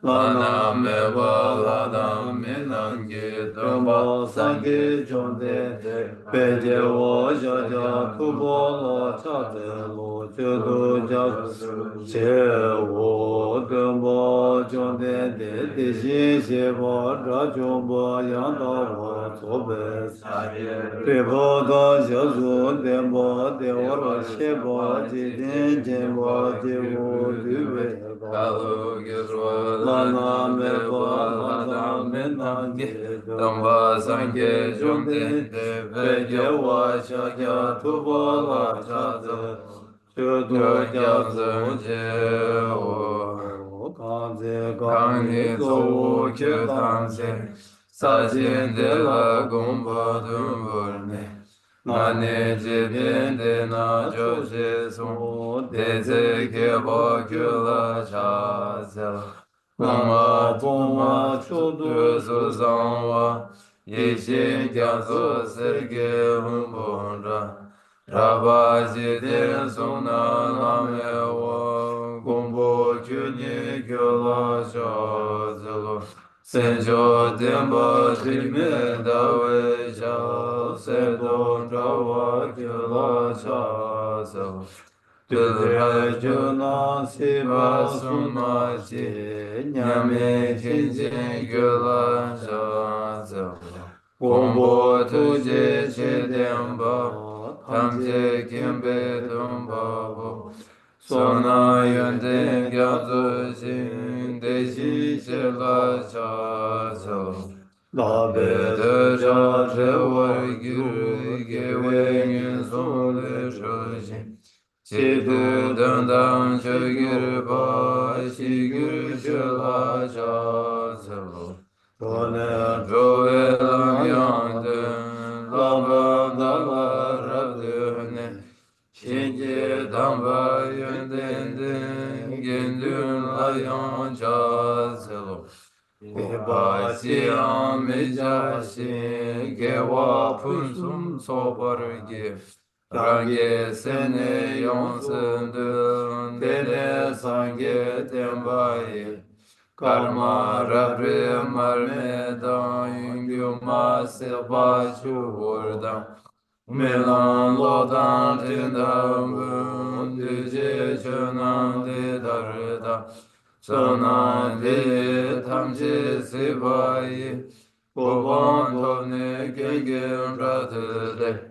Lana me ba lana me nangi dhamma sangi chonde peje wo ja ja tubo lo cha te lo che do ja che wo dhamma chonde de de shi she bo ra chon bo yang da wo so be pe bo da ja zu de bo de wo ro she bo ji de je bo de wo du be Lana me ba lana me nangi dhamma sangye jomde ve ge wa cha kya tu bo la cha ze chu du kya zhe je wo kan ni zo wo kye tan se sa jin de la gong ba dun bur ne na ne je bien de na jo je song de ze ke ba kye la cha ze Lama Puma Chudu Suzanwa Yeshin Kyanso Serge Humbonra Rabaji Den Suna Lamewa Gombo Kyuni Kyola Shazelo Senjo Demba Trime Dawe Shal Sedon Rawa Kyola Shazelo Juna Siva Sumachi Nyame Kinjin Gyula Shaza Gombo Tuje Chedemba Tamje Kimbe Tumba Sona Yunde Gyatsu Shin Deshi Chela Shaza Labe Deja Rewa Gyuru Gewe Yin Sole Shoshin Chidu Dandang Chagir Pa Shigir Chila Chazelo Tone Joe Lam Yangden Lamba Dala Rabdune Shinji Damba Yundin Gindun Layan Chazelo Eba Siam Mijashi Gewa Punsum Sobar Gif Rangi sene yonsen dun dene sange tembayi Karma rabri marme da yungyu ma seba churda Milan lodan tindam bun düce çönan di darda Çönan di tamci sibayi Kuban tovni gengin ratıde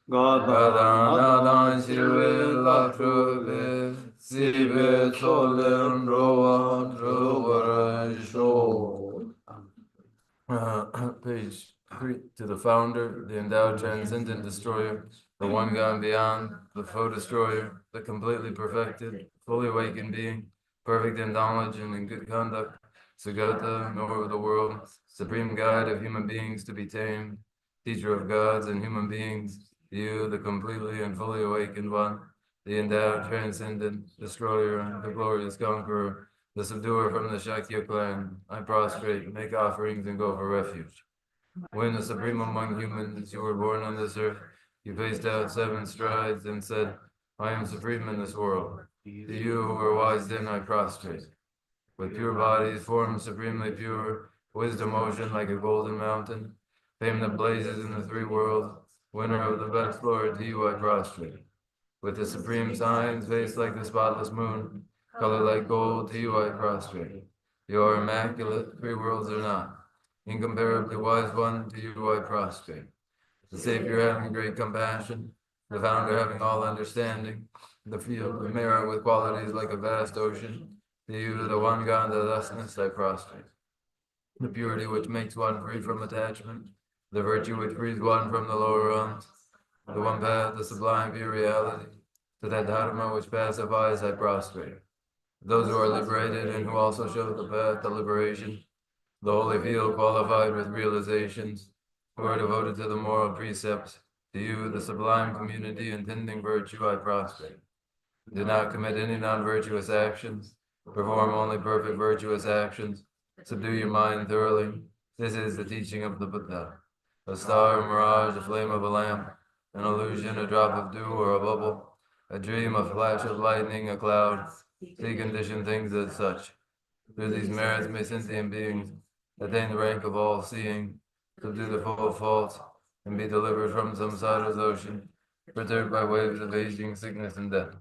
Gadanadan şirve lakruve Zibe tolen rovan rovarasho. Page 3. To the founder, the endowed transcendent destroyer, the one gone beyond, the foe destroyer, the completely perfected, fully awakened being, perfect in knowledge and in good conduct, Sugata, knower of the world, supreme guide of human beings to be tamed, teacher of gods and human beings, you, the completely and fully awakened one, the endowed, transcendent, destroyer, the glorious conqueror, the subduer from the Shakya clan, I prostrate, make offerings, and go for refuge. When the supreme among humans, you were born on this earth, you paced out 7 strides and said, I am supreme in this world. To you who are wise then I prostrate. With pure bodies, forms supremely pure, wisdom ocean like a golden mountain, fame that blazes in the 3 worlds, winner of the best Lord, to you I prostrate. With the supreme signs, face like the spotless moon, color like gold, to you I prostrate. You are immaculate, 3 worlds are not. Incomparably wise one, to you I prostrate. The Savior having great compassion, the Founder having all understanding, the field, the mirror with qualities like a vast ocean, to you, the one God, the thusness, I prostrate. The purity which makes one free from attachment, the virtue which frees one from the lower rungs, the one path, the sublime pure reality, to that dharma which pacifies, I prostrate. Those who are liberated and who also show the path to liberation, the holy field qualified with realizations, who are devoted to the moral precepts, To you, the sublime community intending virtue, I prostrate. Do not commit any non-virtuous actions. Perform only perfect virtuous actions. Subdue your mind thoroughly. This is the teaching of the Buddha. A star, a mirage, a flame of a lamp, an illusion, a drop of dew or a bubble, a dream, a flash of lightning, a cloud. See conditioned things as such. Through these merits may sentient beings attain the rank of all-seeing, subdue the full fault, and be delivered from samsara's ocean, perturbed by waves of aging, sickness, and death.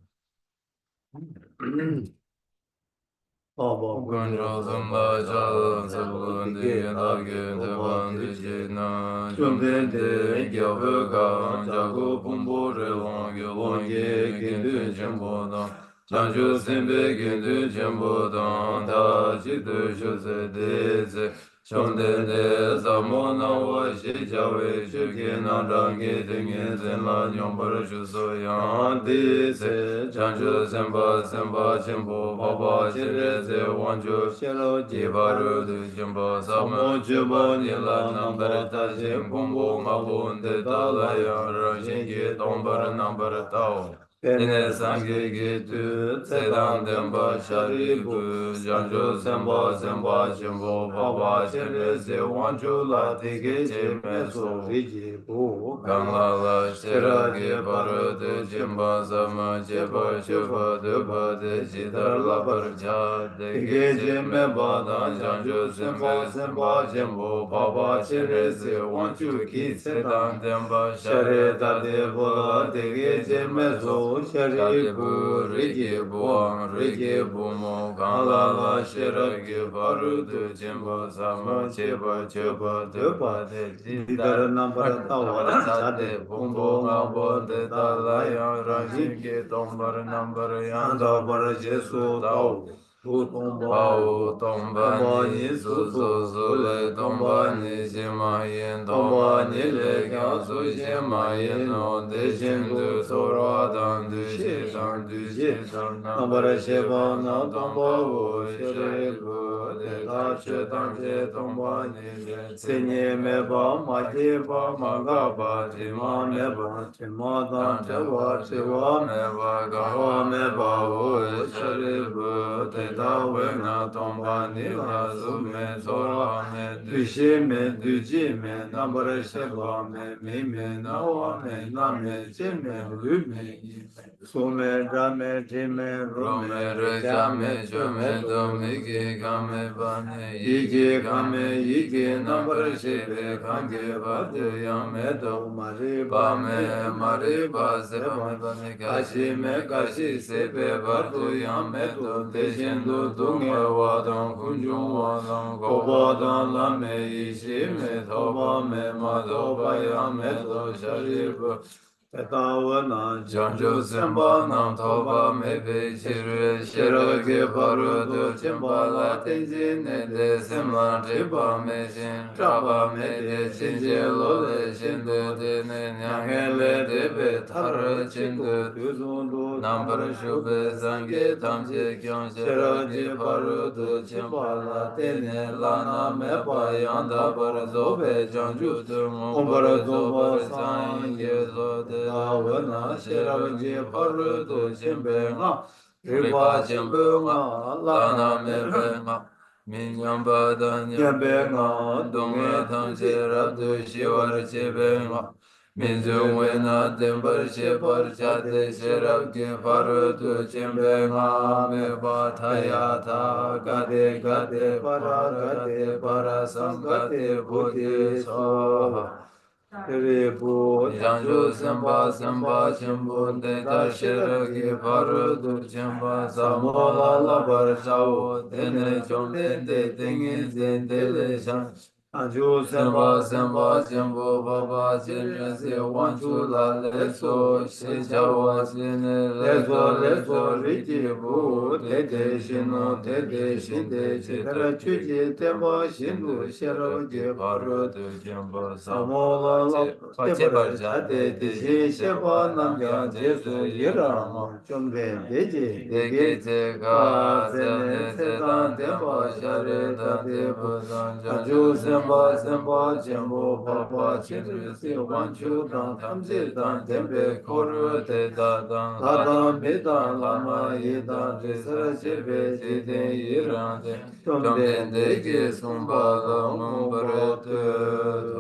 Control some large islands of Bundi and again to Bandijina, Jumpente, Gyavaka, Jago Pumbo, Relong, Yolongi, Gintu Jimbodan, Janju Simbe, Gintu Jimbodan, Tajidu Jose Deze, Shondende, Zamona, Washi Jawe, Shugina, Dangi, Dingin, Zenla, Yombara, Jusoyan, Deze, Janju Simba, Simba, Jimbo, Baba, Jireze, Wanju, Shiro, Jibaru, Jimbo, Samo, Jibo, Nila, Nambarata, Jimbumbo, Mabunde, Dalaya, Rajingi, Tombara, Nambaratao. Dine Sangi, Gitu, Sedan, Demba, Sharibu, Janju, Simba, Simba, Jimbo, Baba, Jireze, Wanju, Lati, Meso, Kanglala, Shiragi, Barudu, Jimba, Sama, Jeba, Shuba, Duba, Dejidar, Labarja, Dege, Mebada, Janju, Simba, Simba, Jimbo, Baba, Chirezi, Wanchu, Ki, Sedan, Demba, Shareta, Debola, Dege, Mezo, Sharibu, Rigi, Buang, Rigi, Bumo, Kanglala, Shiragi, Barudu, Jimba, Sama, Jeba, Juba, Duba, Dejidar, Nambarata, Sade, Bumbo, Mabo, de Dalaya, Rajingi, Tombar, Number, Yanda, Bar, Jesu, Tau, Pau, Tombani, Susu, Zule, Tombani, Jimayin, Tombani, Legan, Sujimayin, on the Jindu, Sorodan, Dushitan, Dushitan, Number Sheba, Natombo, Shrebu, the Tachetan, Tombani, Senye Meba, Majeba, Magaba, Tima Meba, Tima Dantewa, Tiwa Meba, Gawa Meba, O Sharibu, Teta Wena, Tombani, Lazume, Zora, Me, Dushi, Me, Duji, Me, Nambara Sheba, Me, Me, Nawa, Me, Name, Jime, Lume, Sume, Rame, Jime, Rome, Rejame, Jume, Domiki, Game, Bane, Igi, Game, Igi, Nambara Shebe, Kange, Bade, Yame, Do, Mari, Bame, Mari, Base, Bame, Bane, Kashi, Me, Kashi, Sebe, Badu, Yame, Do, Deshindu, Dunga, Wadon, Kunjun, Wadon, Gobadon, Lame, Ishi, Me, Toba, Me, Madoba, Yame, Do, Sharibu, Janju Simba Nam Toba Mebe Chiru Shiragi Barudu Chimba Latinji Nede Simla Tripa Mejin Trapa Mede Chinji Lole Shindu Dine Nyangele Debe Taru Chindu Nambar Shube Zangi Tamji Kyon Shiragi Barudu Chimba Latine Lana Meba Yanda Barazobe Janju Dumu Barazoba Sangi Zode Wana Shiraji Parudu Jimbenga Ripa Jimbenga Lana Mebenga Minyamba Danyabenga Dunga Tamshirabdu Shivar Chibenga Minjungwena Dimbar Shipar Chate Shirabki Parudu Jimbenga Meba Tayata Gade Gade Para Gade Para Samgade Buddhi Soha Janju Simba Simba Chimbu Deta Shiragi Parudu Chimba Samola Labar Chao Dene Chom Dende Tingi Dende Shan Anju Simba Simba Chimbu Baba Chirasi Wanchu La Leso Shichawa Sine Leso Leso Riki Bu Tete Shinu Tete Shinde Chitra Chuji Temba Shindu Shiragi Parudu Chimba Samola Pachebar Jate Deji Sheba Namya Jesu Yirama Chumbe Deji Dege Teka Zene Sedan Demba Share Dade Budan Janju Samba, Semba, Jembo, Papa, Chinrisi, Wanchu, Dan, Tamsi, Dan, Tempe, Kuru, Te, Da, Dan, Adam, Bida, Lama, Yida, Visara, Chebe, Zidin, Yirande, Chomden, Degi, Sumba, Lamum, Baretu,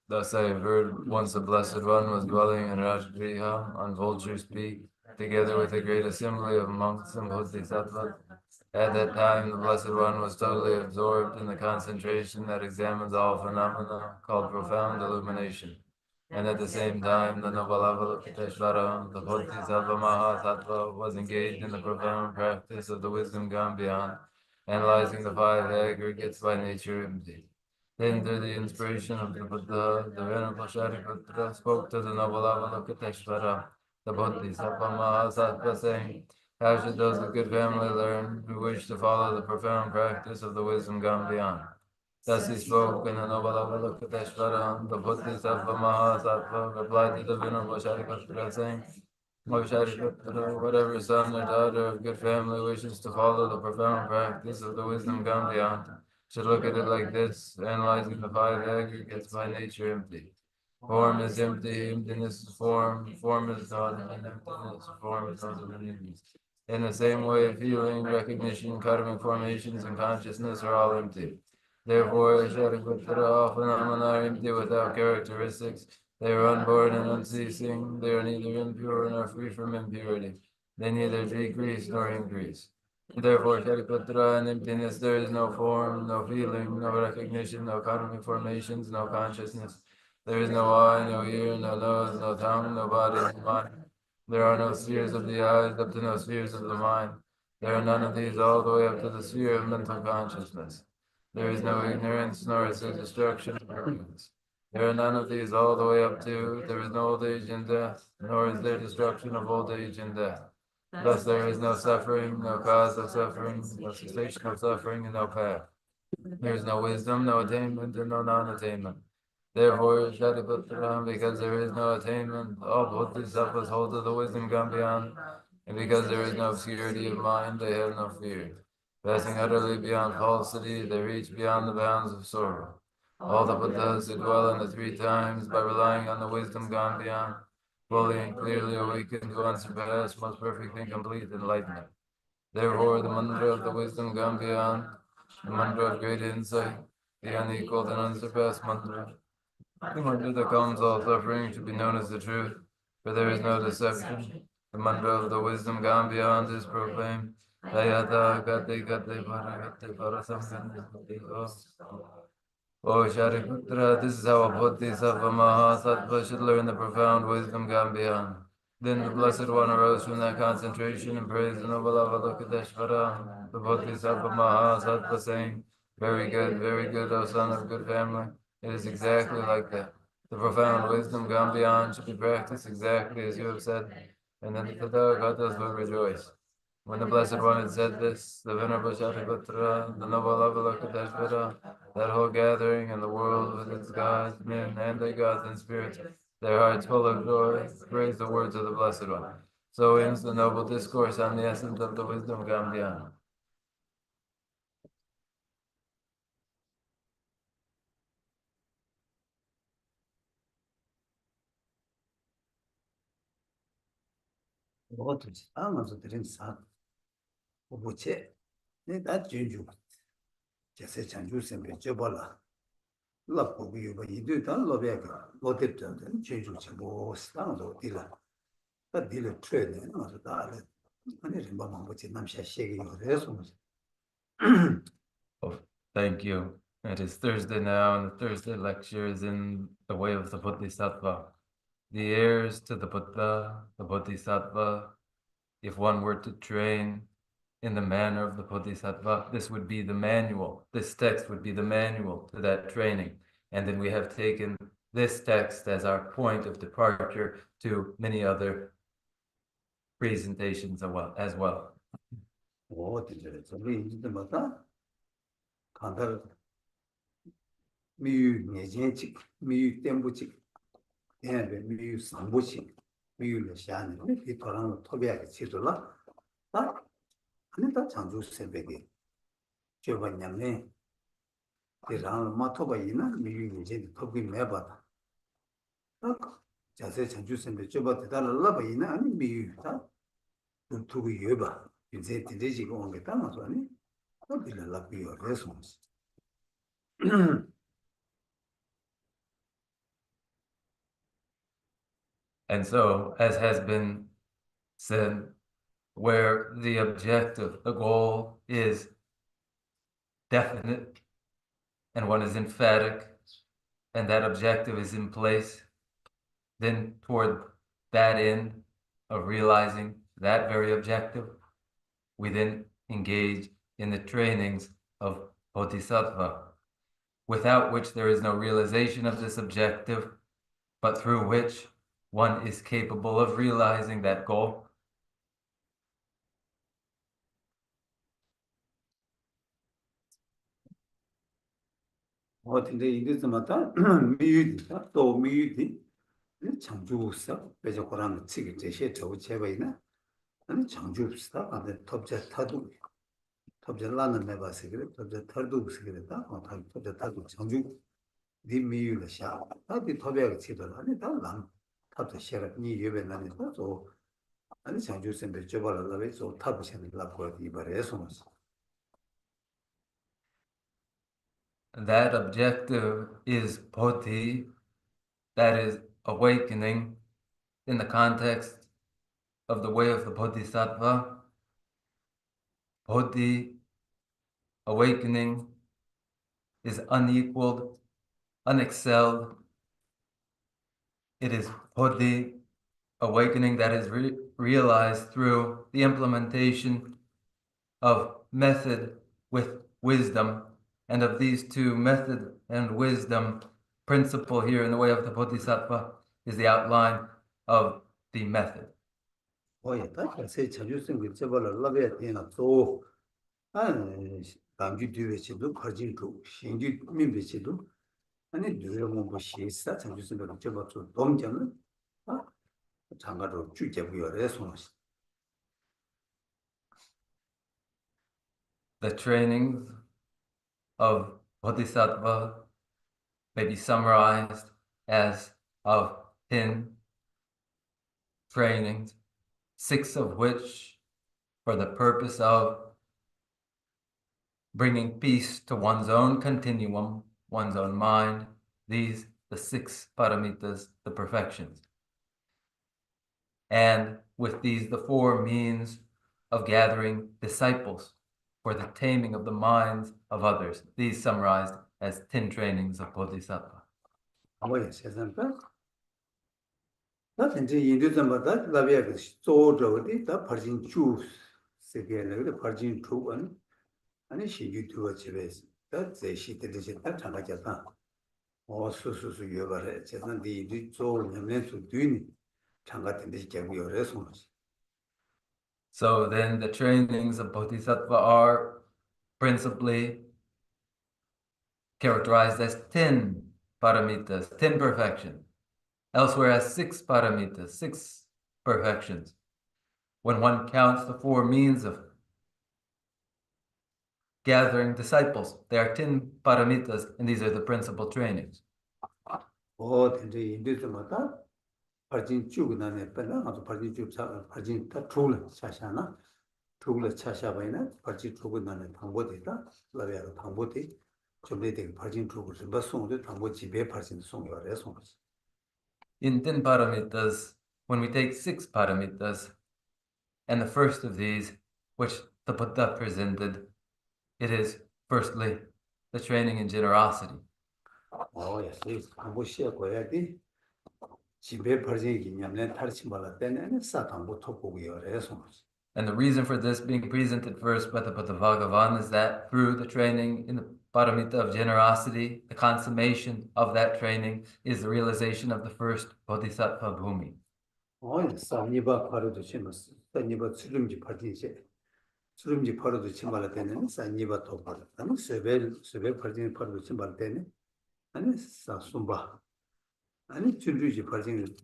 Thus I heard once the Blessed One was dwelling in Rajgriha on Vulture's Peak, together with a great assembly of monks and Bodhisattvas. At that time, the Blessed One was totally absorbed in the concentration that examines all phenomena, called profound illumination. And at the same time, the noble Avalokiteshvara, the Bodhisattva Mahasattva, was engaged in the profound practice of the wisdom gone beyond, analyzing the five aggregates by nature empty. Then, through the inspiration of the Buddha, the Venerable Shariputra spoke to the noble Avalokiteshvara, the Bodhisattva Mahasattva, saying, how should those of good family learn who wish to follow the profound practice of the wisdom gone beyond? Thus he spoke, and the noble Avalokiteshvara, the Bodhisattva Mahasattva, replied to the Venerable Shariputra, saying, O Shariputra, whatever son or daughter of good family wishes to follow the profound practice of the wisdom gone beyond, should look at it like this, analyzing the five aggregates by nature empty. Form is empty, emptiness is form, form is not, and emptiness, form is not emptiness. In the same way, feeling, recognition, karmic formations, and consciousness are all empty. Therefore, Shariputra, all phenomena are empty without characteristics. They are unborn and unceasing. They are neither impure nor free from impurity. They neither decrease nor increase. Therefore, Shariputra, in emptiness there is no form, no feeling, no recognition, no karmic formations, no consciousness. There is no eye, no ear, no nose, no tongue, no body, no mind. There are no spheres of the eyes up to no spheres of the mind. There are none of these all the way up to the sphere of mental consciousness. There is no ignorance, nor is there destruction of ignorance. There are none of these all the way up to, there is no old age and death, nor is there destruction of old age and death. Thus there is no suffering, no cause of suffering, no cessation of suffering, and no path. There is no wisdom, no attainment, and no non-attainment. Therefore, Shariputra, because there is no attainment, all Bodhisattvas hold to the wisdom gone beyond, and because there is no obscurity of mind, they have no fear. Passing utterly beyond falsity, they reach beyond the bounds of sorrow. All the Buddhas who dwell in the three times by relying on the wisdom gone beyond, fully and clearly awakened to unsurpassed, most perfect and complete enlightenment. Therefore, the mantra of the wisdom gone beyond, the mantra of great insight, the unequaled and unsurpassed mantra, the mantra that calms all suffering should be known as the truth, for there is no deception. The mantra of the wisdom gone beyond is proclaimed. Tayata gate gate paragate parasamgate. O Shariputra, this is how a Bodhisattva Mahasattva should learn the profound wisdom gone beyond. Then the Blessed One arose from that concentration and praised the noble Avalokiteshvara, the Bodhisattva Mahasattva, saying, very good, O son of good family. It is exactly like that. The profound wisdom gone beyond should be practiced exactly as you have said, and then the Tathagatas will rejoice. When the Blessed One had said this, the Venerable Shariputra, the noble Avalokiteshvara, that whole gathering and the world with its gods, men and their gods and spirits, their hearts full of joy, praise the words of the Blessed One. So ends the noble discourse on the essence of the wisdom gone beyond. Oh, thank you. It is Thursday now, and the Thursday lecture is in the way of the Bodhisattva. The heirs to the Buddha, the Bodhisattva, if one were to train in the manner of the Bodhisattva, this would be the manual. This text would be the manual to that training. And then we have taken this text as our point of departure to many other presentations as well. 대랑 마토바이나 미유 이제 토비 매바다. 자세 전주선배 줘봐 대달라바이나 아니 미유다. 두고 여봐. 이제 되지고 온 게 담아서 아니. 어디를 비요 그래서. And so, as has been said, where the objective, the goal is definite and one is emphatic and that objective is in place, then toward that end of realizing that very objective, we then engage in the trainings of Bodhisattva, without which there is no realization of this objective, but through which one is capable of realizing that goal. 근데 이들마다 미유디다 또 미유디 창조사 배저 거랑 치기 제시에 저 제바이나 아니 창조사 안에 톱제 타도 톱제 라는 내 봐서 그래 톱제 타도 그랬다 톱제 타도 창조 니 미유를 샤 아디 톱에 치도 아니 다람 탑도 셔라 니 예배 나니 또 아니 창조선 배저 발라서 또 탑을 셔는 라고 이바래서 That objective is bodhi, that is awakening in the context of the way of the Bodhisattva. Bodhi, awakening, is unequaled, unexcelled. It is bodhi, awakening, that is realized through the implementation of method with wisdom, and of these two, method and wisdom, principle here in the way of the Bodhisattva is the outline of the method. 세 자주선 그 제발을 라베 되나 또 당주 뒤에서도 가진도 신규 민비치도 아니 누르면 뭐 시스다 자주선 그 제발 좀 dom자는 장가로 주제부여래 손으시 The trainings of Bodhisattva may be summarized as of 10 trainings, 6 of which for the purpose of bringing peace to one's own continuum, one's own mind. These, the 6 paramitas, the perfections. And with these, the 4 means of gathering disciples for the taming of the minds of others. These summarized as 10 trainings of Bodhisattva. 나한테 이제 인도전마다 라비아가 소저디 다 버진 주스 세계를 버진 투원 아니 시유튜브 집에서 다 제시들이 다 장가졌다. 수수수 여가래 제가 네 조면에서 뒤니 장가된데 개고요래서 So then the trainings of Bodhisattva are principally characterized as 10 paramitas, 10 perfections. Elsewhere as 6 paramitas, 6 perfections. When one counts the 4 means of gathering disciples, there are 10 paramitas, and these are the principal trainings. 근데 인도전마다 버진 쭉 나네 ਪਹਿਲਾਂ 아주 버진 쭉 버진 다 둘 차샤나 둘 차샤바이나 버진 쭉 나네 방법이다 라비아가 방법이 좀내게 버진 쭉을 좀送도 방법 집에 버진送요래送. In 10 paramitas, when we take 6 paramitas, and the first of these, which the Buddha presented, it is firstly the training in generosity. yes, 방법 시작해야 돼. 집에 버진이 냠내 탈치 말할 때는 사탕부터 보고요. 그래서 And the reason for this being presented first by the Buddha Bhagavan is that through the training in the paramita of generosity, the consummation of that training is the realization of the first Bodhisattva Bhumi. 사니바 파로도 치면서 사니바 수lum지 파티제 수lum지 파로도 치말할 때는 사니바 토파 아니 세벨 파르진 파로도 치말 때는 아니 사숨바 아니 줄주지 파르진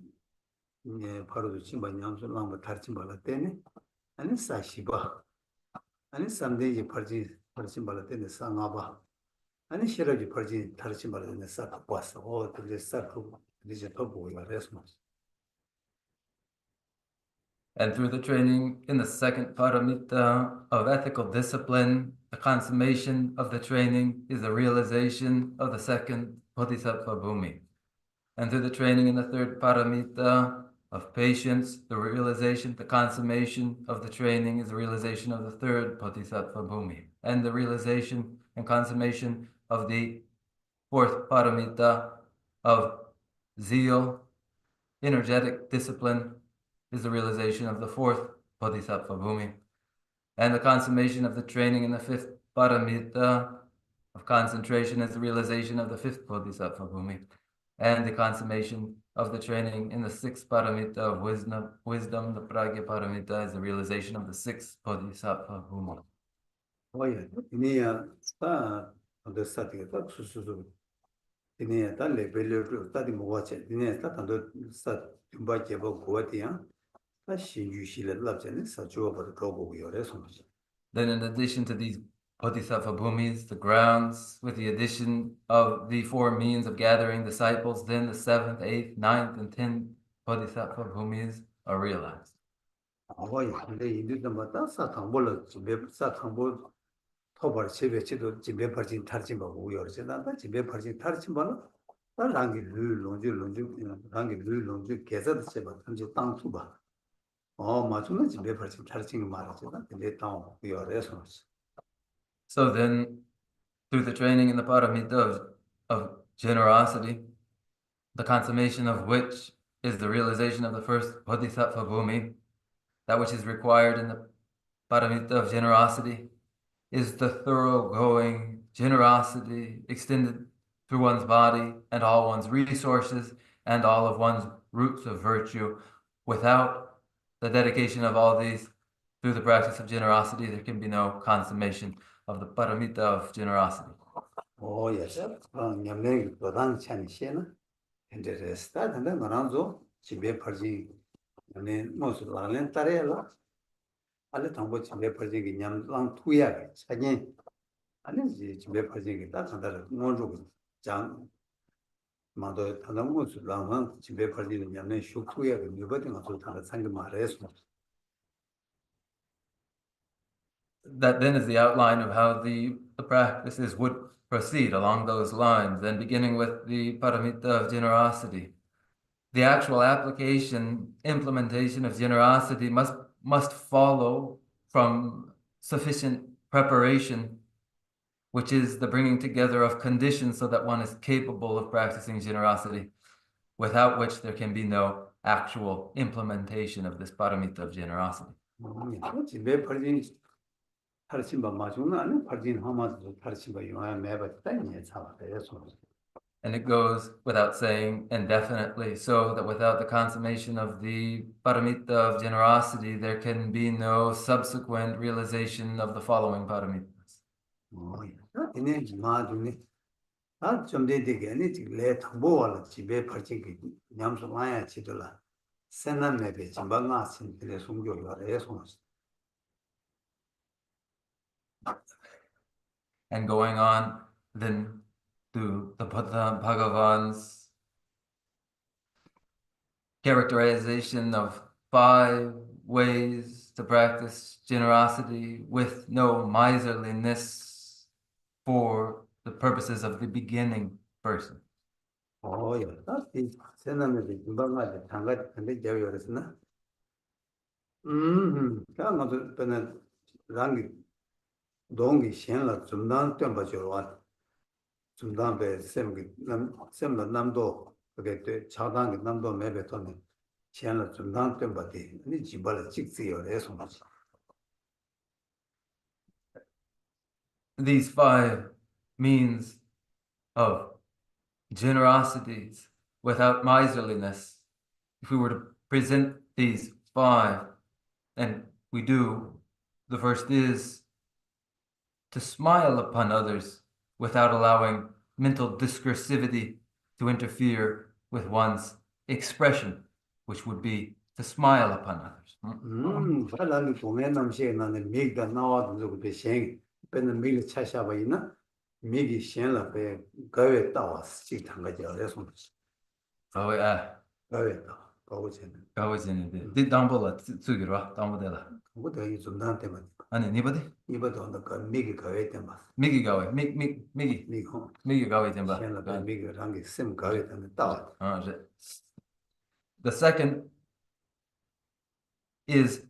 파로도 치말 냠솔랑 파르진 말할 때는 아니 사시바 아니 삼대지 파르진 말할 때는 상아바 아니 싫어지 벌지 다르지 말았네 싹 갖고 왔어. 근데 싹 그거 이제 더 보고 그래서 And through the training in the second paramita of ethical discipline, the consummation of the training is the realization of the second Bodhisattva Bhumi. And through the training in the third paramita of patience, the realization, the consummation of the training is the realization of the third Bodhisattva Bhumi. And the realization and consummation of the fourth paramita of zeal, energetic discipline, is the realization of the fourth Bodhisattva Bhumi. And the consummation of the training in the fifth paramita of concentration is the realization of the fifth Bodhisattva Bhumi. And the consummation of the training in the sixth paramita of wisdom, the pragya paramita, is the realization of the sixth Bodhisattva Bhumi. 이내야 다 어디 사티가 딱 수수수 이내야 다 레벨을 따디 뭐지 이내야 다 단도 사 좀바게 보고 고디야 다 신주실을 납잖아 사주어버 거고 요래서 Then in addition to these Bodhisattva Bhumis, the grounds, with the addition of the four means of gathering disciples, then the seventh, eighth, ninth, and 10th Bodhisattva Bhumis are realized. 근데 이들마다 사탕볼을 집에 사탕볼 토벌 세배치도 집에 버진 탈진 보고 요래서 집에 버진 탈진 봐 랑기 룰 계산도 세바 현재 땅 투바 맞으면 집에 버진 탈진 말하죠 근데 땅 요래서 So then, through the training in the paramita of generosity, the consummation of which is the realization of the first Bodhisattva Bhumi, that which is required in the paramita of generosity is the thoroughgoing generosity extended through one's body and all one's resources and all of one's roots of virtue. Without the dedication of all these through the practice of generosity, there can be no consummation of the paramita of generosity. yes. 냠내 도단 찬시나 이제 스타트는 말아줘 집에 버지 네 모습 알렌 따래라 알레 당보 집에 버지 냠랑 투야 자기 아니 집에 버지 딱 한다를 모르고 장 마도 다른 모습 라만 집에 버지 냠내 슈투야 누버든 가서 다 상금 말해서 That then is the outline of how the practices would proceed along those lines, and beginning with the paramita of generosity. The actual application, implementation of generosity must follow from sufficient preparation, which is the bringing together of conditions so that one is capable of practicing generosity, without which there can be no actual implementation of this paramita of generosity. 집에 버지 탈신바 마주나 버진 하마도 탈신바 요아 매바 때문에 잡아서 And it goes without saying indefinitely, so that without the consummation of the paramita of generosity, there can be no subsequent realization of the following paramitas. 이네 마주네 좀 되게 아니 래 당보와 집에 버진 냠서 와야 지들라 세난내베 짐방아 신들의 송교요래서 And going on then to the Bhagavan's characterization of 5 ways to practice generosity with no miserliness for the purposes of the beginning person. 이 세난내베 짐방아 장가 근데 저요래서나 가마도 때는 랑기 동기 현라 좀단 템버처럼 좀단배 샘도 남도 그게 차단기 남도 매배터는 현라 좀단 템버디 니 지발을 찍지요래서 These 5 means of generosities without miserliness, if we were to present these 5, and we do, the first is to smile upon others without allowing mental discursivity to interfere with one's expression, which would be to smile upon others. 나는 동네 남시에 나는 미가 나와도 저거 대신 배는 미를 차샤바이나 미기 시엔라 가외 따와스 지 당가지 어려서 가외 따 가오제는 담보라 쓰기로 담보대라. 그것도 이 좀한테만 아니, 니버디? 이것도 한다 그 미기 가외 때만 미기 가위, 미고 미기 가위 템바. 시엔라 미기 랑게 셈 가외 때는 따와 The second is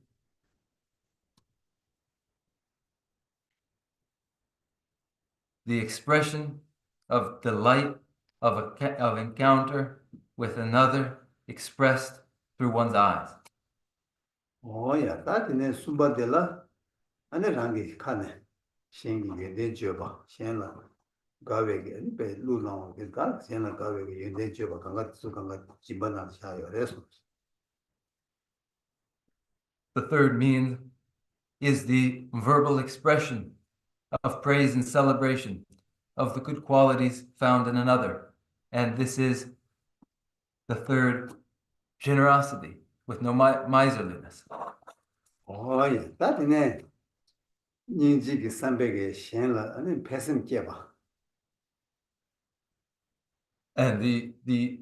the expression of delight of encounter with another expressed through one's eyes. 오야 따티네 숨바데라 안에 랑게 칸네 시엔기 예데 줘봐 시엔라 가외게 배 루나오 가 시엔라 가외게 예데 줘봐 강가 수강가 집바나 샤요 그래서 The third means is the verbal expression of praise and celebration of the good qualities found in another. And this is the third, generosity with no miserliness. 오야 따티네 닌지기 300에 시엔라 아니 패슴 깨봐 And the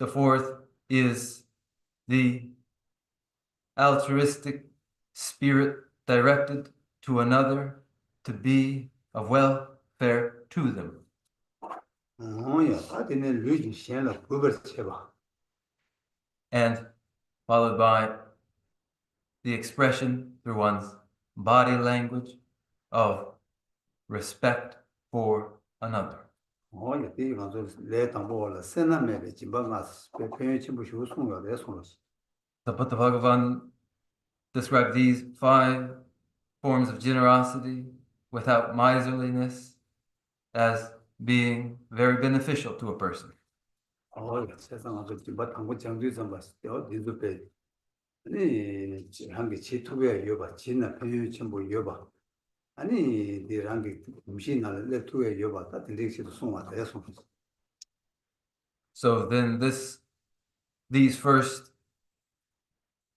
fourth is the altruistic spirit directed to another to be of welfare to them. 오야 따티네 루지 시엔라 부버 쳐봐 And followed by the expression through one's body language of respect for another. 오야 이 가서 레 당보라 세나메베 집바가스 페페 침부시 우송가 레송로시 The Buddha Bhagavan described these 5 forms of generosity without miserliness as being very beneficial to a person. 오야 세상에서 집바 당고 장주선 봤을 때 어디서베 아니 한게 지투에 여봐 진나 페페 침부 여봐 아니 니랑게 음식날 레투에 여봐 다 딜렉시도 송와 레송로시 So then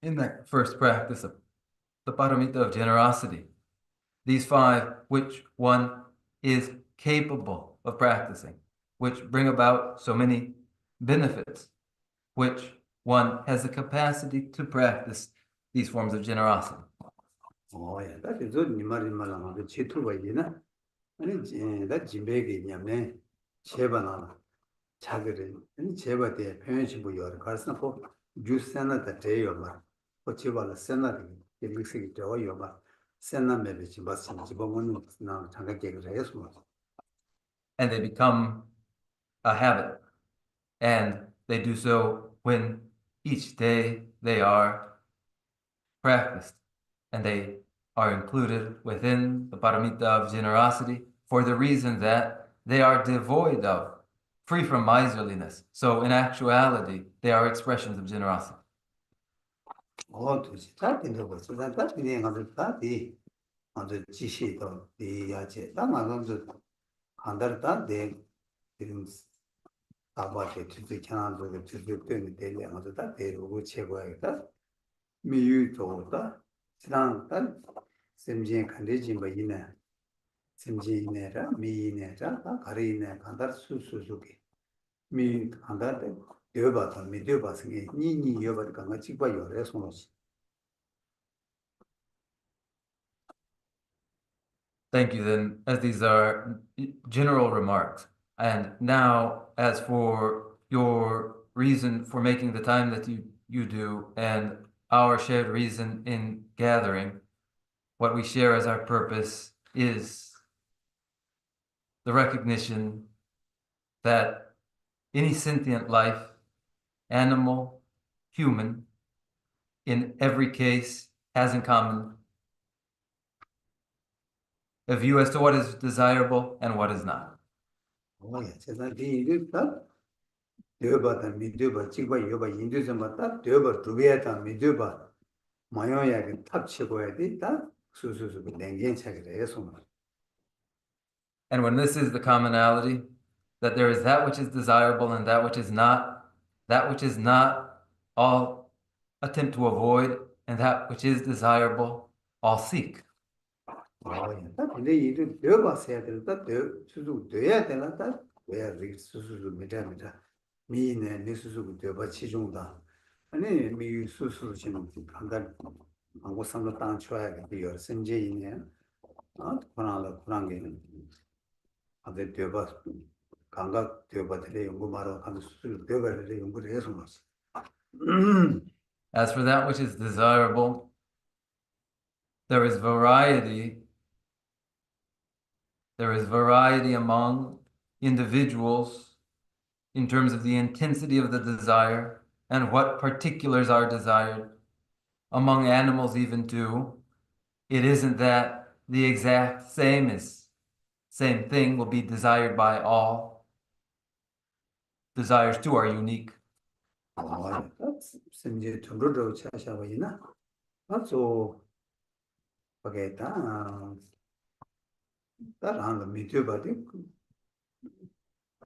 in that first practice of the paramita of generosity, these 5 which one is capable of practicing, which bring about so many benefits, which one has the capacity to practice these forms of generosity. 오야 다 그저 니 말이만 그 지투가 있나 아니 나 진백이 냐네 제바나 자그를 아니 제바대 편심부 여 가르스나포 주스나다 대여마 어찌발라 세나디 믹스기 되어요마 세나메베 지바스 지바모는 나 장가게 그래서 And they become a habit. And they do so when each day they are practiced. And they are included within the paramita of generosity for the reason that they are devoid of, free from miserliness. So in actuality, they are expressions of generosity. 도시 다딘데 벌써 다딘에 가서 다디 아주 지시도 디야제 다마도 한달다 데 지금 아바게 진짜 캐나다도 진짜 때문에 되게 아주 다 대로고 최고야겠다 미유도다 지난 달 샘지에 간대지 뭐 이네 샘지이네라 미이네라 다 가리네 간달 수수수게 미 간달데 여바다 미여바스게 니니 여바다 간가 찍바 요래 손오시 Thank you then, as these are general remarks. And now, as for your reason for making the time that you do and our shared reason in gathering, what we share as our purpose is the recognition that any sentient life, animal, human, in every case has in common a view as to what is desirable and what is not. 오야 제가 디르다 여바다 미여바 찍바 여바 인도에서 맞다 여바 두베다 미여바 마요야게 탑치고야 돼다 수수수 냉gen 차게 손 And when this is the commonality, that there is that which is desirable and that which is not, all attempt to avoid, and that which is desirable, all seek. 근데 일을 배워봤어야 된다. 수수 돼야 되나? 왜 수수도 미래입니다. 미네 내 수수도 되어 치중다. 아니 미 수수 지금 한달 한국 산도 땅 쳐야 돼요. 선제이네. 그런 게 아들 되어봐 감각 되어봐들의 연구 말로 하는 수술 되어봐들의 연구를 해서 말이지. As for that which is desirable, there is variety. There is variety among individuals in terms of the intensity of the desire and what particulars are desired. Among animals, even too, it isn't that the exact same thing will be desired by all. Desires too are unique. 선제 전로로 찾아보이나? 아주 바게다. 다른 미디어바디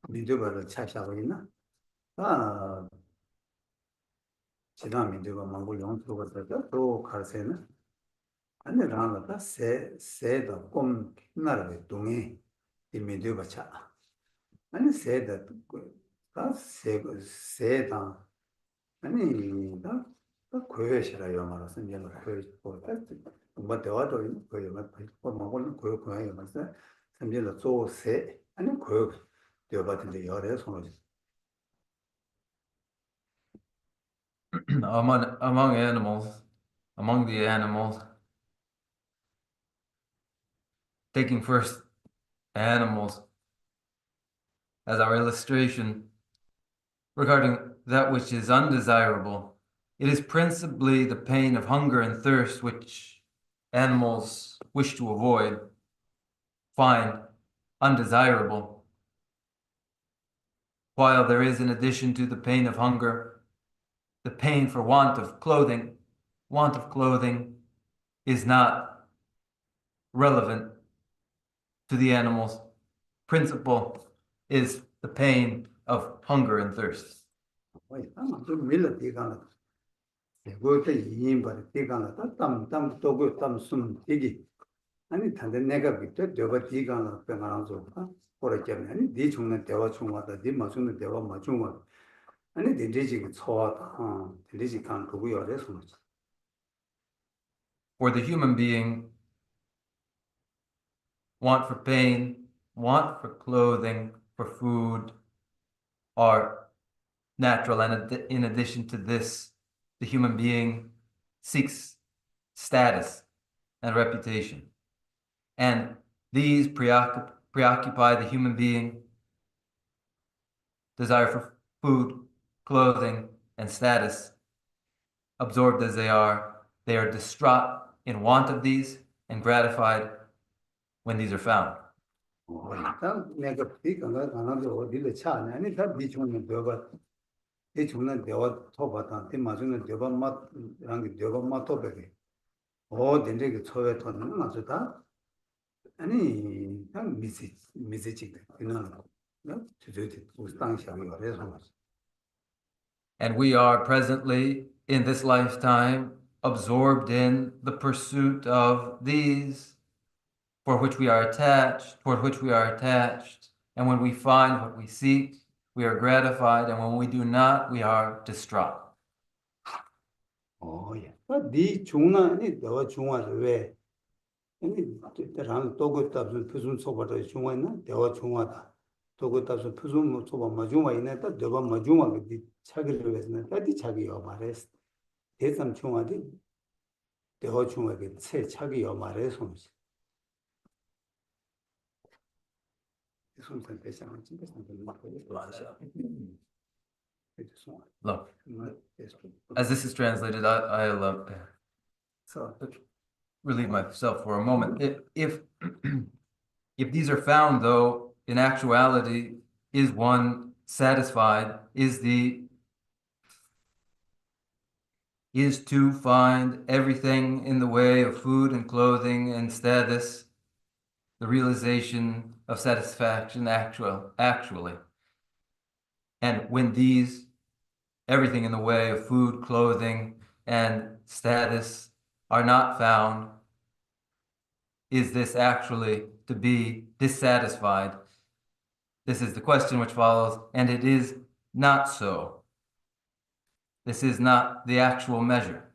미디어바를 찾아보이나? 지난 미디어가 망고 영토가 되다 또 가세는 아니 라나다 세다 꼼 나라의 동에 이 미디어가 차 아니 세다 다 세다 아니 다 고여시라요 말아서 이제 고여 뭐 대화도 고여 뭐 먹을 고여 고여 말서 삼jel로 조세 아니 고여 되어 봤는데 여러 손을 among animals, among the animals, taking first animals as our illustration regarding that which is undesirable, it is principally the pain of hunger and thirst which animals wish to avoid, find undesirable, while there is, in addition to the pain of hunger, the pain for want of clothing. Want of clothing is not relevant to the animal's principle, is the pain of hunger and thirst. 좀 밀려 뛰가나 그때 이인바를 뛰가나 땀 또고 땀숨 뛰기 아니 단데 내가 그때 내가 뛰가나 병아랑 좋다 그랬잖아 아니 네 중에 대화 중화다 네 맞는 대화 맞중화 아니 네 지금 초하다 네 지금 그거 열에서 For the human being, want for pain, want for clothing, for food are natural. And in addition to this, the human being seeks status and reputation. And these preoccupy the human being. Desire for food, clothing, and status, absorbed as they are distraught in want of these and gratified when these are found. 내가 뛰가나 가나도 어디를 차네 아니 다 비중은 되어 이 중에 대화 토바다 이 맞는 대화 맛랑 대화 맛 토베게 된데 그 초에 토는 아주다 아니 난 미세지 그냥 저저저 우스당샤가 그래서 And we are presently in this lifetime absorbed in the pursuit of these for which we are attached, toward which we are attached. And when we find what we seek, we are gratified. And when we do not, we are distraught. 예. 네 중간에 너와 중화를 왜 아니 대랑 또그다 무슨 소바도 중화는 대화 중화다. 또그다 무슨 소바 마중화 있는데 대화 마중화 그 차기를 해서는 다디 차기요 말했어. 대삼 중화디 대화 중화게 새 차기요 말해서 Look, as this is translated, I'll relieve myself for a moment. If if these are found, though, in actuality, is one satisfied? Is to find everything in the way of food and clothing and status, the realization of satisfaction actually. And when these, everything in the way of food, clothing, and status are not found, is this actually to be dissatisfied? This is the question which follows, and it is not so. This is not the actual measure.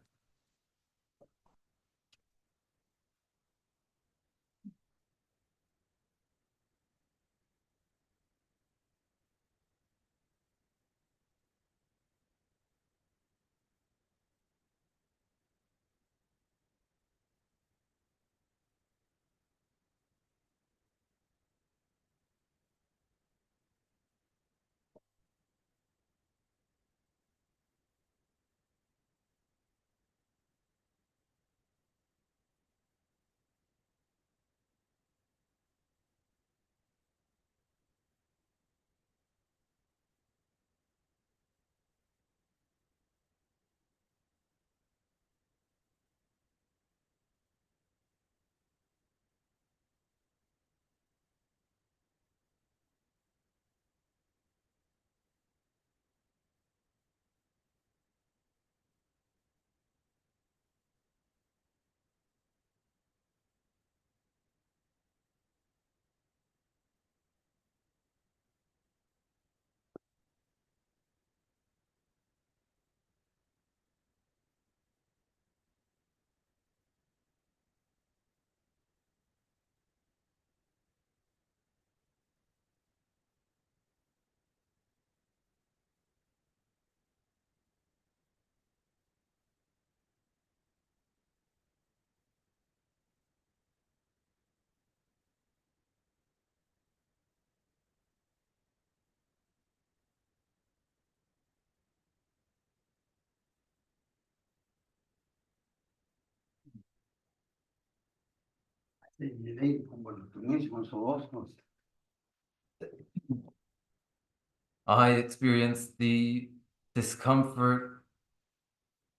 I experience the discomfort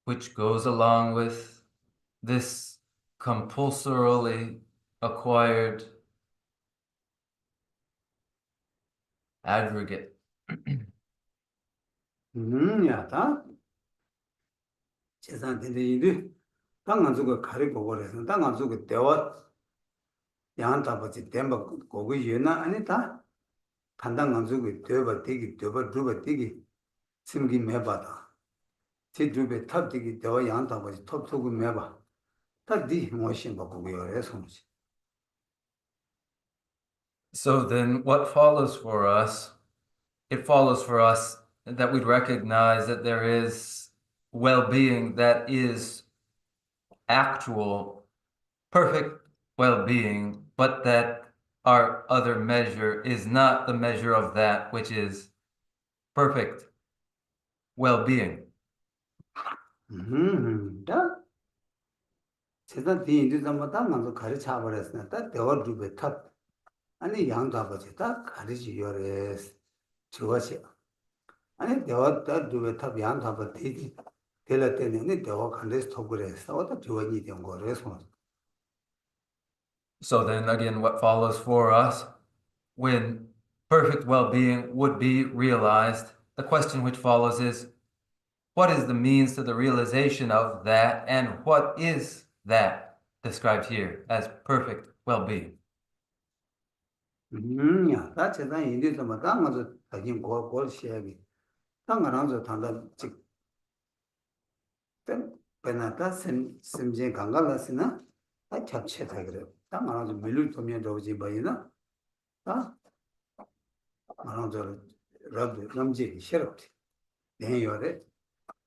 which goes along with this compulsorily acquired aggregate. 야, 다 재산인데 이들 당한 주고 가리고 그래서 당한 주고 대화 양다 버지 댐바 고고 유나 아니다. 판단한 주고 대화 되기 대화 두바 되기 심기 매바다. 제 두배 탑되기 대화 양다 버지 톱 두고 매바. 다디 모신 바꾸고 해서 So then what follows for us? It follows for us that we'd recognize that there is well-being that is actual, perfect well-being, but that our other measure is not the measure of that which is perfect well-being. 다 제가 뒤인데 담았다 먼저 가르쳐 버렸으나 다 대화 두배 탑 아니 양도 아버지 다 가르치 요래 좋아지 아니 대화 다 두배 탑 양도 아버지 될 때는 대화 간데서 토그래서 어떤 좋아지 된 거래서 So then again, what follows for us when perfect well-being would be realized, the question which follows is, what is the means to the realization of that, and what is that described here as perfect well-being? 야, 다 제가 인데 담았다 먼저 다긴 고고 시야기 당가랑서 단다 즉 베나타 심제 강갈라스나 다 잡채다 그래 당가랑서 밀루 도면 저지 바이나 아 말랑저 러브 남지 싫었지 내 요래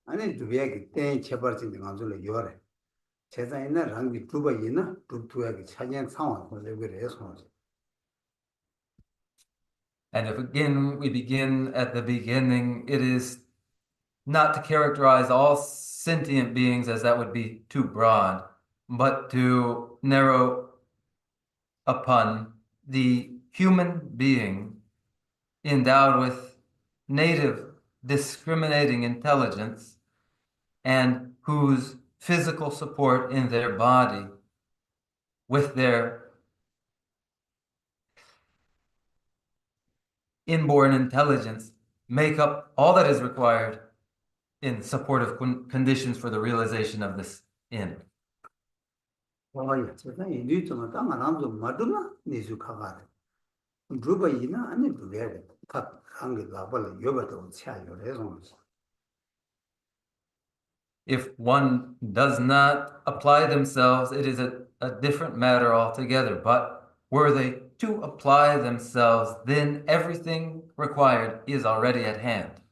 아니 두비야기 때 제발진 강줄로 요래 제자이나 랑기 두바이나 두투야기 차년 상황을 그래서 And if again we begin at the beginning, it is not to characterize all sentient beings as that would be too broad, but to narrow upon the human being endowed with native discriminating intelligence and whose physical support in their body with their inborn intelligence make up all that is required in supportive conditions for the realization of this end. 야, 제가 인류 좀 딱 말하면 좀 맞으나 니수 가가. 루바이나 아니 루베 각 한게 라벌 여버도 차요 그래서 If one does not apply themselves, it is a different matter altogether. But were they to apply themselves, then everything required is already at hand.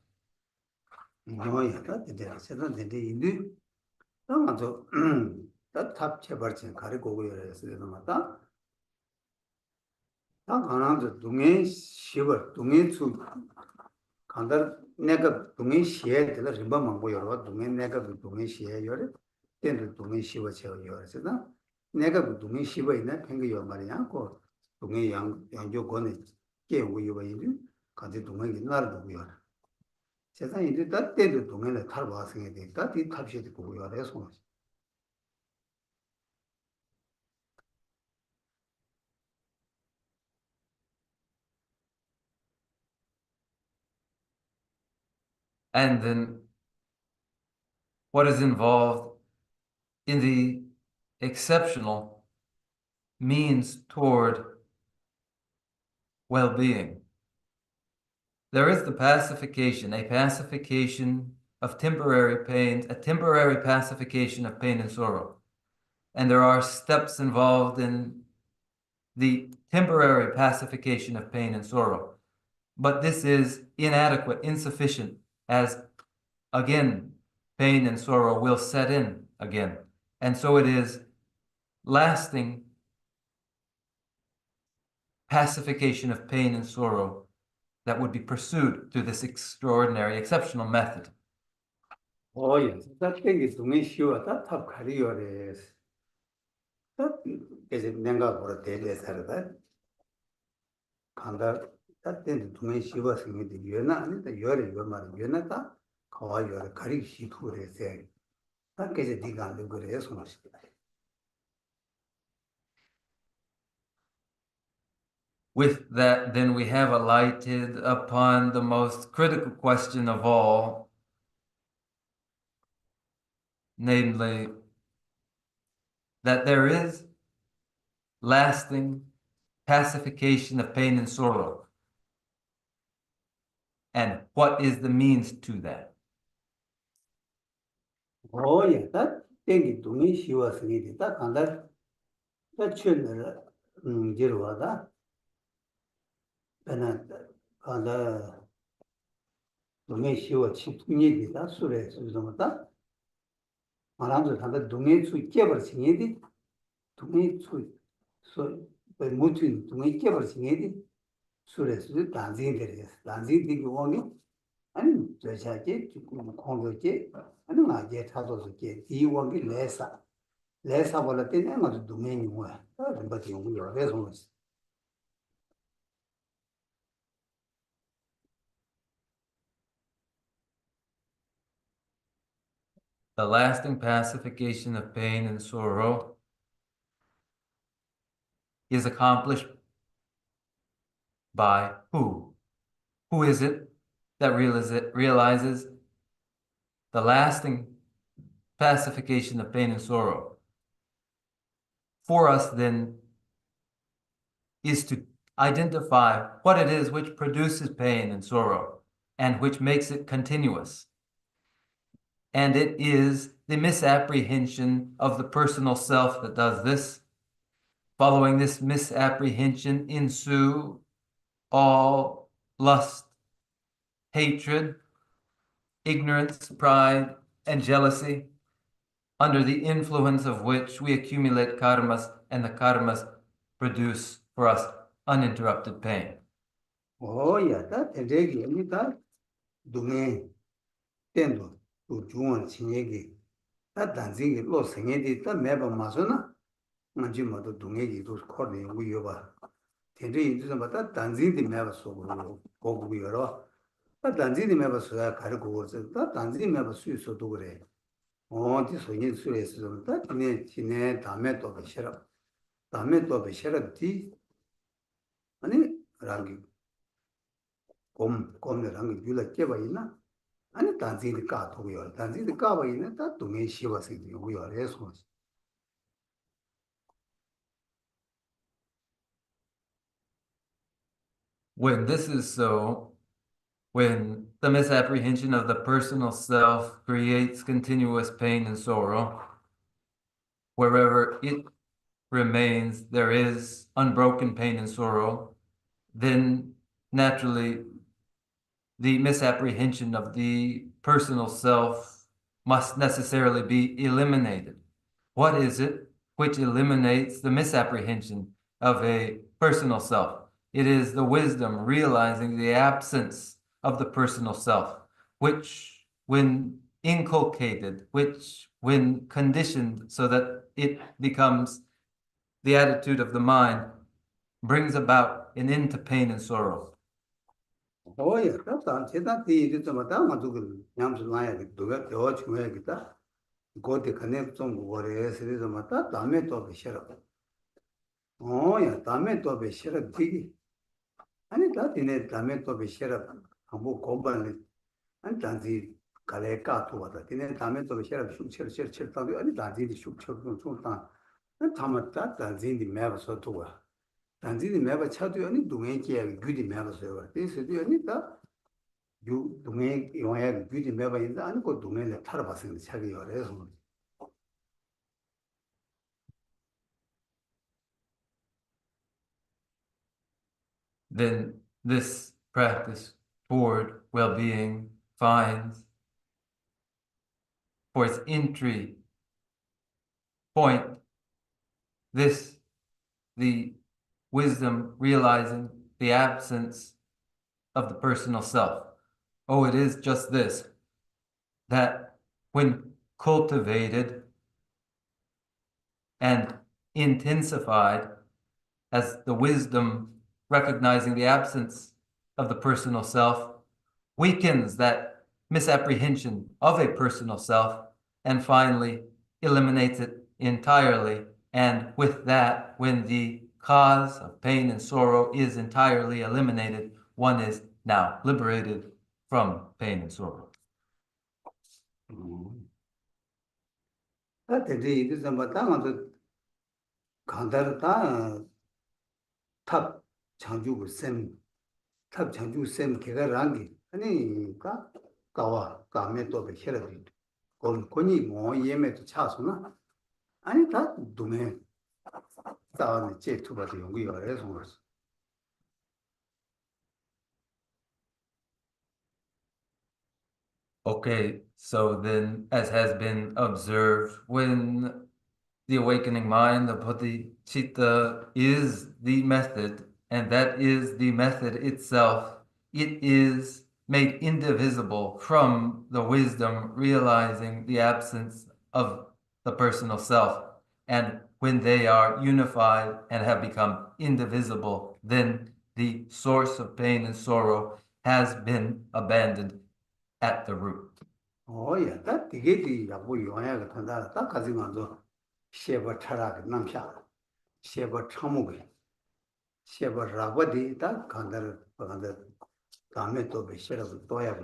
뭐야 다 되게 세상 되게 인류 아마도 다 탑쳐버진 가리고 그래서 맞다. 다 가나도 동해 시버 동해 수 간다 내가 동해 시에 들어 림바만 보여로 동해 내가 동해 시에 요래 된도 동해 시버 제가 요래서다 내가 동해 시버 있나 팽거 요 말이야 고 동해 양조권에 깨고 요바 이리 간데 동해 나를 보여 세상에 이제 다 때도 동해를 탈 와서게 돼. 다뒤 탑시에 보고 요래서 And then what is involved in the exceptional means toward well-being. There is the pacification, a pacification of temporary pains, a temporary pacification of pain and sorrow. And there are steps involved in the temporary pacification of pain and sorrow. But this is inadequate, insufficient, as again, pain and sorrow will set in again. And so it is lasting pacification of pain and sorrow that would be pursued through this extraordinary, exceptional method. 예. 다 땡기 동해 시와 다탑 가리요래. 다 이제 내가 보러 대대 살다. 간다 다 땡기 동해 시와 생기데 요나 아니다 요래 요 말. 요나다 가와 요래 가리 시투래세. 다 계제 네가 안 그래서 말이야. With that, then we have alighted upon the most critical question of all, namely, that there is lasting pacification of pain and sorrow. And what is the means to that? 예. 다 땡기 동해 시와 생기데 다 간다. 다 춘을 지로 와다. 그나 간다 동해 시와 치통이다 수레 수정다. 말하면서 다들 동해 수 깨버리시니 동해 수 모든 동해 깨버리시니 수레스 단지들이 단지들이 오니 아니 저자게 공도게 아니 마게 타도게 이원기 레사 벌을 때는 아주 동해니 뭐야 그것도 용이요 그래서 The lasting pacification of pain and sorrow is accomplished by who? Who is it that realizes the lasting pacification of pain and sorrow? For us, then, is to identify what it is which produces pain and sorrow and which makes it continuous. And it is the misapprehension of the personal self that does this. Following this misapprehension ensue all lust, hatred, ignorance, pride, and jealousy, under the influence of which we accumulate karmas, and the karmas produce for us uninterrupted pain. 야, 다 대대기 아니다 동해 땐도 또 중원 친얘기 다 단지기 로 생애디 다 매번 마서나 먼저 모두 동해기도 코르네 우여봐 대대 인도서 맞다 단지디 매번 속으로 보고 여러 다 단지디 매번 소야 가르고 그래서 다 단지디 매번 수요소도 그래 어디 소인 수에서 다 지네 다음에 또 be셔라 다음에 또 be셔라 뒤 아니 랑기 곰네랑 그 줄을 깨봐 있나 아니 단지디 까도고요 단지디 까봐 있나 다 동해 시와서 이거요 그래서 When this is so, when the misapprehension of the personal self creates continuous pain and sorrow, wherever it remains, there is unbroken pain and sorrow, then naturally the misapprehension of the personal self must necessarily be eliminated. What is it which eliminates the misapprehension of a personal self? It is the wisdom realizing the absence of the personal self, which, when inculcated, which, when conditioned so that it becomes the attitude of the mind, brings about an end to pain and sorrow. 오예, 그렇다. 제단티 이랬죠. 마땅한 두고 냠스 나야 두가 더 중요하겠다. 고대 간에 좀 거래해서 이래서 마땅 다음에 또 비셔라. 오야, 다음에 또 비셔라. 되기. 아니 다 되네. 다음에 또 비셔라. 한번 공부하는 아니 단지 가래 까도 왔다. 되네. 다음에 또 비셔라. 슉쳐 따도 아니 단지 슉쳐 좀 다. 담았다. 단지 매버서 두고. 단지 매버 쳐도 아니 동행기에 규디 매버서요. 그래서도 아니 다 유 동행 용해 규디 매버 있는데 아니 그 동행에 타러 봤는데 차기 열어서 Then this practice toward well-being finds for its entry point this, the wisdom realizing the absence of the personal self. Oh, it is just this, that when cultivated and intensified as the wisdom recognizing the absence of the personal self, weakens that misapprehension of a personal self, and finally eliminates it entirely. And with that, when the cause of pain and sorrow is entirely eliminated, one is now liberated from pain and sorrow. 근데 이게 좀 마땅한 간다르다 탑 창주고 탑 창주 셈 개가랑기 아니까 가와 가면 또 베셔라디 권이 뭐 예매도 차서나 아니 다 동해 다음에 제 투바도 연구가 해서 그랬어. Okay, so then, as has been observed, when the awakening mind, the Bodhisattva, is the method, and that is the method itself, it is made indivisible from the wisdom realizing the absence of the personal self. And when they are unified and have become indivisible, then the source of pain and sorrow has been abandoned at the root. 야, 다 되게 야고 요야가 탄다. 딱 가지고서 셰버 차라가 남샤. 셰버 참무게. 셰버 라버디 다 간다를 간다. 다음에 또 베셔라고 또야.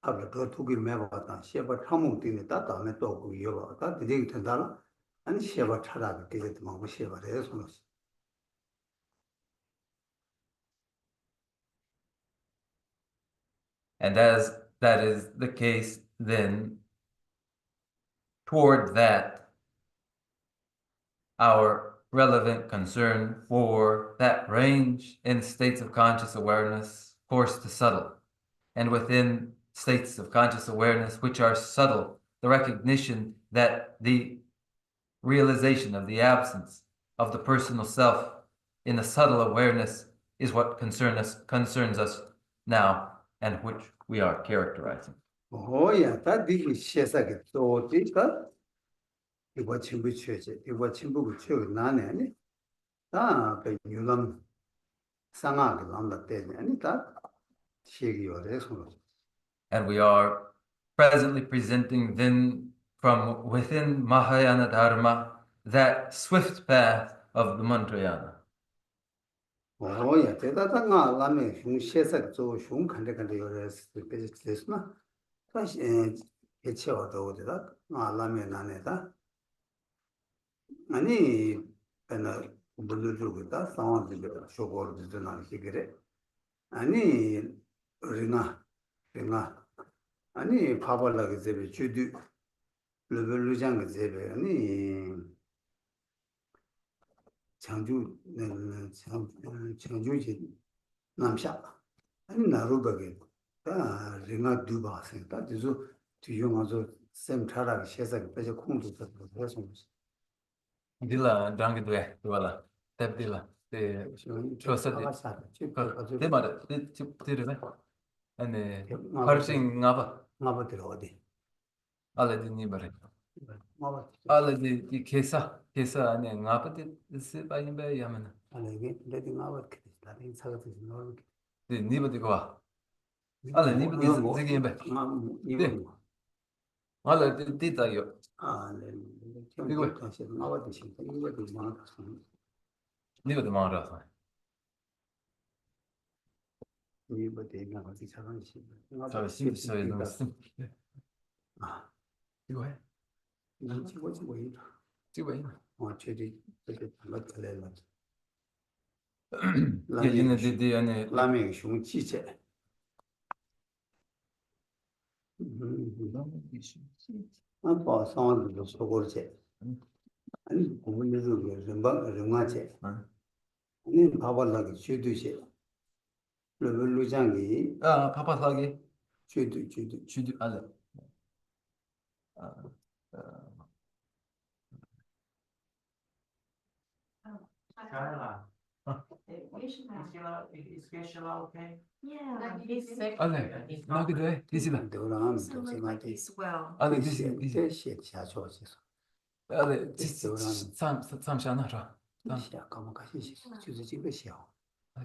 아까 더 두기 매봤다. 셰버 참무 되네. 다 다음에 또 그요. 다 되게 탄다. 아니 셰버 차라가 되게 뭐 셰버래 손. And as that is the case, then toward that, our relevant concern for that range in states of conscious awareness, coarse to subtle, and within states of conscious awareness which are subtle, the recognition that the realization of the absence of the personal self in the subtle awareness is what concerns us now, and which we are characterizing. 야, 다 되게 셰사게 또 되까 이거 친구 취해지. 이거 친구가 취해 나네 아니. 다 배유람 상하게 남다 때네. 아니 다 시기요래 손으로. And we are presently presenting then from within Mahayana Dharma that swift path of the Mantrayana. 야, 대다다가 라면 흉 셰사 흉 간데 요래스 됐으나 다시 개체 얻어오더라. 라면 안에다. 아니 배나 물을 주고다 상황들을 쇼고를 주는 그래. 아니 링아 아니 파발라게 제베 주디 르벨루장 제베 아니 창주 창주지 남샤 아니 나루바게 다 링아 두바세 다 지수 뒤용아서 샘 차라게 셰사게 빼서 콩도 해서 Dila drang due wala tep dila te chosa de te mara te re ane parsing ngaba 마바들 어디 ala di ni bare 마바 ala di kesa ane ngaba de se ba yin ba yamen 아니 이게 레디 마바 다른 사가지 나올 de ni ba de kwa ala ni ba de zige ba de ala de ta yo 아, 네. 이거 이거 다시 나와 드신 거 이거도 많다. ni ba de ma ra sa 이거 대가 어디 작은 시. sa sim sa no sim 아, 이거 해 난 찍어지 뭐 이거. 지금 저기 이렇게 맞들래라. 얘는 de ane 라메 熊지체. 아, 상황도 소고르체. 아니, 고문에서 rem마체. 아니, 바발라게 쉐두체. 루장이 아 파파사기 쉐두. 주주 알레 Carla, is Geshe-la okay? Yeah, he's sick. 알레 나게 돼 디시다 도랑 So like he's well. 알레 디시 디시 디시 자초지서. 알레 삼삼샤나라 시야 가면 가시就是这个小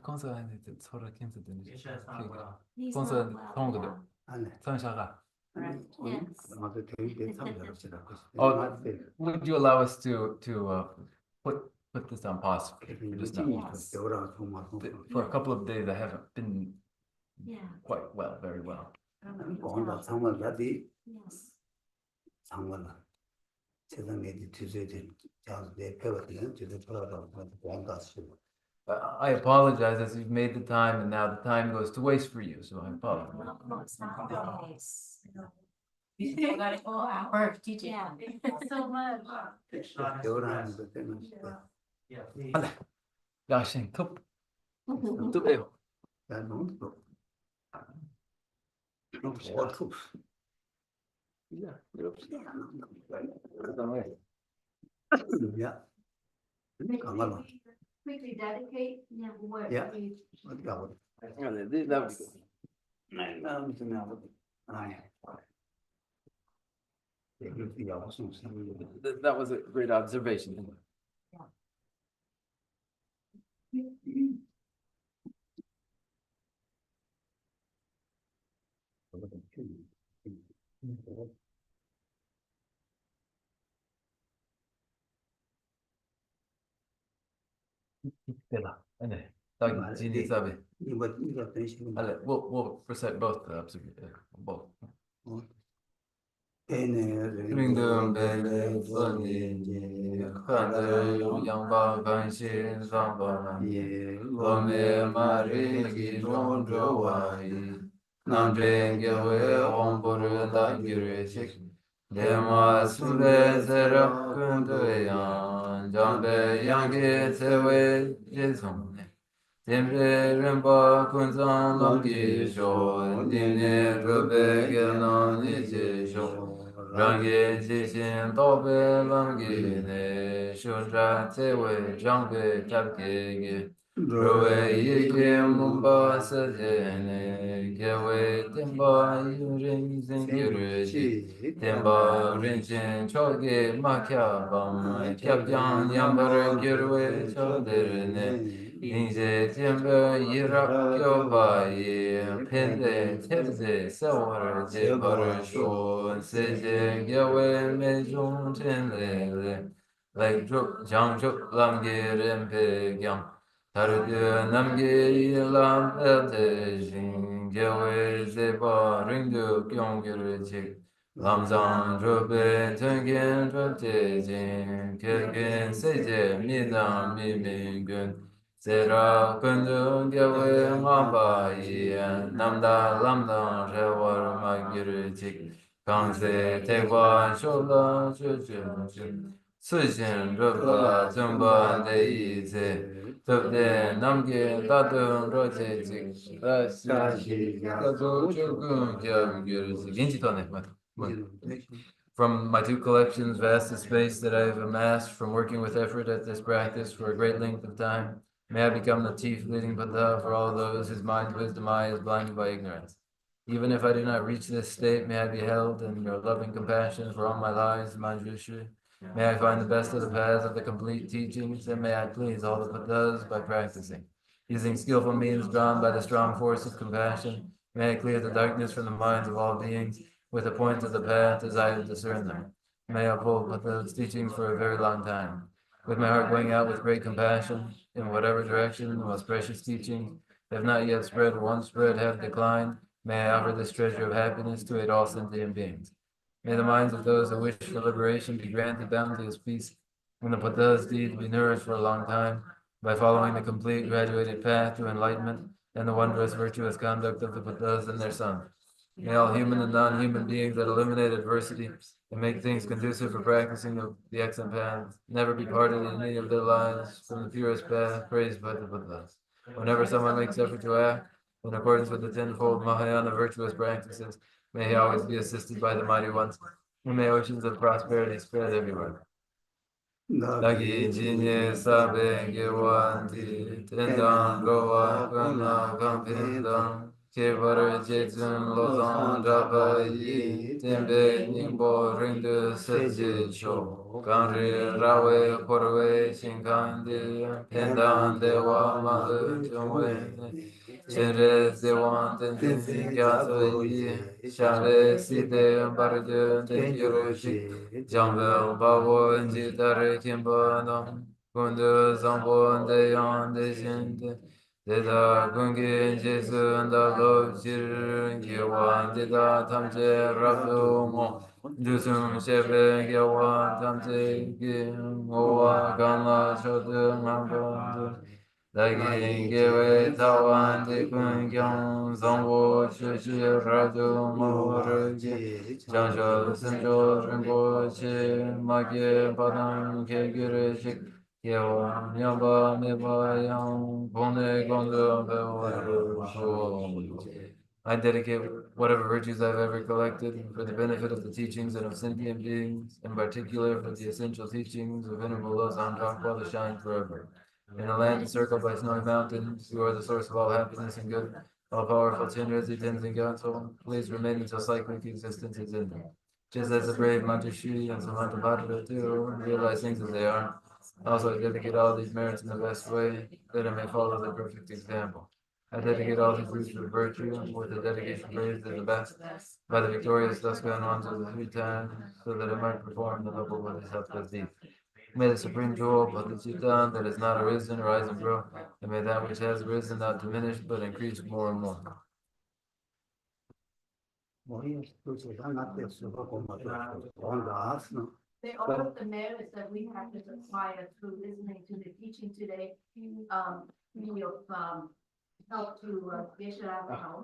건설 안에 서로 캠스 되는 Geshe-la. He's 건설 not well. 통도 yeah. 안에 삼샤가 Yes. 아마도 되게 상관없지라 Oh, would you allow us to put this on pause for just now? Yes. 도랑 정말 For a couple of days I haven't been Yeah. quite well, very well. 뭔가 상관 나디 Yes. 상관은 세상에 뒤져야 자내 배워들은 뒤져 돌아가고 뭔가 싶어 I apologize as you've made the time and now the time goes to waste for you, so I apologize. It's not nice. You still got a full hour of teaching. Yeah. So much. Geshe-la has 도랑 rest. 때는 Yeah, please. 야, 신, 톱에요. 야 너무 너무 어투 야 이렇게 야 강가로 Quickly dedicate. Yeah. What? Yeah. 어디 가고 나 무슨 나고 아니 이렇게 야고 좀 That was a great observation. Dela, 네, 딱 진이 사비. 이거 대신 We'll recite both both. 링덤 벨레 링덤벨레 칸들 양바 간신 상바 예 로메 마리기 존조와이 남쟁게웨 홍보를 남기르식 데마 수레세라 군도양 잠베 양게 세웨 제송네 템레 렘바 군상 남기쇼 니네 르베게 나니제쇼 랑게 지신 도베 랑게네 쇼자 제웨 장베 잡게게 로웨 이게 문바 서제네 게웨 템바 유린 생기르지 템바 린신 초게 마캬바 캬병 양바르 게르웨 초데르네 인제 템바 이락교바이 펜데 템제 세워르 제바르쇼 세제 게웨 메종 첸레레 렉족 장족 람게렘 배경 다르드 남게일람 에테신 게웨 제바 링드 경게르직 람장 조베 tengen 조제진 게겐 세제 미남 미민근 Sera kundu gyawe ngamba yin namda lamdang rewar magyur chik kangse tekwa shola chuchun sujin rubba zumba deyi se tupde namge dadung roche chik rashi kazu chukun gyam gyur chik inchi tone From my two collections, vast the space that I have amassed from working with effort at this practice for a great length of time. May I become the chief leading Buddha for all those whose mind's wisdom eye is blinded by ignorance. Even if I do not reach this state, may I be held in your loving compassion for all my lives, Manjushri. May I find the best of the paths of the complete teachings, and may I please all the Buddhas by practicing. Using skillful means drawn by the strong force of compassion, may I clear the darkness from the minds of all beings with the point of the path as I have discerned them. May I uphold Buddha's teachings for a very long time. With my heart going out with great compassion, in whatever direction the most precious teachings have not yet spread or once spread have declined, may I offer this treasure of happiness to aid all sentient beings. May the minds of those who wish for liberation be granted boundless peace, and the Buddha's deeds be nourished for a long time by following the complete graduated path to enlightenment and the wondrous virtuous conduct of the Buddhas and their sons. May all human and non-human beings that eliminate adversity and make things conducive for practicing the excellent path never be parted in any of their lives from the purest path praised by the Buddhas. Whenever someone makes effort to act in accordance with the tenfold Mahayana virtuous practices, may he always be assisted by the mighty ones, and may oceans of prosperity spread everywhere. Dagi jinye sabe gewanti tendang gowa gana gampindang kevar jetsun lozan rapa yi tembe nimbo rindu seje sho kanri rawe porwe shinkandi tendang dewa mahu chungwe chenre dewan tenzin gyaso yi shabe site barju tenjiru shik Jambel babo inji dare kimbo nam kundu zambo de yon de shinde deda gungi inji sunda lo jir gyewan deda tamche rabdo mo dusum shebe gyewan tamche gi ngowa gana shodu mambo Dagi gewe tawan de kun kyang zambo chuchi rabdo mo rege Jansho semjo rinpo chi magye padang ke gyure shik yewa nyamba meba yang pone gondo I dedicate whatever virtues I've ever collected for the benefit of the teachings and of sentient beings, in particular for the essential teachings of Venerable Losang Drangpa to shine forever. In a land encircled by snowy mountains, you are the source of all happiness and good. All powerful Chenrezig Tenzin Gyatso, please remain until cyclic existence is ended. Just as the brave Manjushri and Samantabhadra too realize things as they are, also I dedicate all these merits in the best way, that I may follow their perfect example. I dedicate all these roots of virtue with the dedication praised as the best by the victorious thus gone on to the 3 times, so that I might perform the noble Bodhisattva's deed. May the supreme jewel of Bodhicitta that has not arisen rise and grow, and may that which has arisen not diminish but increase more and more. They also the merits that we have just acquired through listening to the teaching today, we will help to Geshe-la